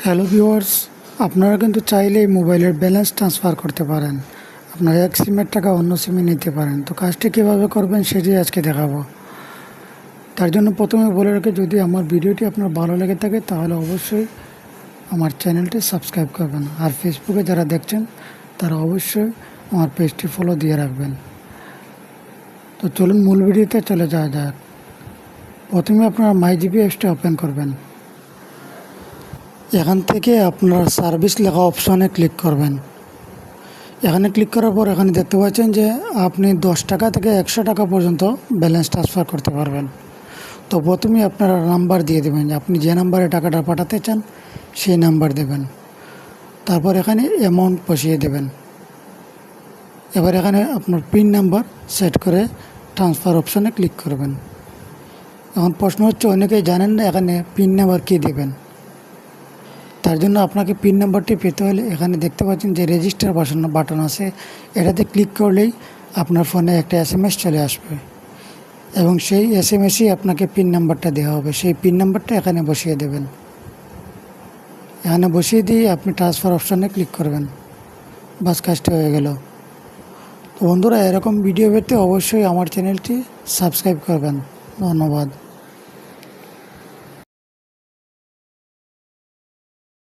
Hello viewers, আপনারা কিন্তু চাইলেই মোবাইলের ব্যালেন্স ট্রান্সফার করতে পারেন। আপনার এক সিমের টাকা অন্য সিমে নিতে পারেন। তো কাজটি কীভাবে করবেন সেটি আজকে দেখাবো। তার জন্য প্রথমে বলে রাখি, যদি আমার ভিডিওটি আপনার ভালো লেগে থাকে তাহলে অবশ্যই আমার চ্যানেলটি সাবস্ক্রাইব করবেন। আর ফেসবুকে যারা দেখছেন তারা অবশ্যই আমার পেজটি ফলো দিয়ে রাখবেন। তো চলুন মূল ভিডিওতে চলে যাওয়া যাক। প্রথমে আপনারা মাইজিবি অ্যাপসটি ওপেন করবেন। এখান থেকে আপনারা সার্ভিস লেখা অপশনে ক্লিক করবেন। এখানে ক্লিক করার পর এখানে দেখতে পাচ্ছেন যে আপনি 10 টাকা থেকে 100 টাকা পর্যন্ত ব্যালেন্স ট্রান্সফার করতে পারবেন। তো প্রথমেই আপনারা নাম্বার দিয়ে দেবেন, যে আপনি যে নাম্বারে টাকাটা পাঠাতে চান সেই নাম্বার দেবেন। তারপর এখানে অ্যামাউন্ট বসিয়ে দেবেন। এবার এখানে আপনার পিন নাম্বার সেট করে ট্রান্সফার অপশনে ক্লিক করবেন। এখন প্রশ্ন হচ্ছে, অনেকেই জানেন না এখানে পিন নাম্বার কী দেবেন। তার জন্য আপনাকে পিন নাম্বারটি পেতে হলে এখানে দেখতে পাচ্ছেন যে রেজিস্টার বাটন আছে, এটাতে ক্লিক করলেই আপনার ফোনে একটা SMS চলে আসবে এবং সেই SMSই আপনাকে পিন নাম্বারটা দেওয়া হবে। সেই পিন নাম্বারটা এখানে বসিয়ে দেবেন। এখানে বসিয়ে দিয়ে আপনি ট্রান্সফার অপশানে ক্লিক করবেন। বাস, কাজটা হয়ে গেল। তো বন্ধুরা, এরকম ভিডিও পেতে অবশ্যই আমার চ্যানেলটি সাবস্ক্রাইব করবেন। ধন্যবাদ।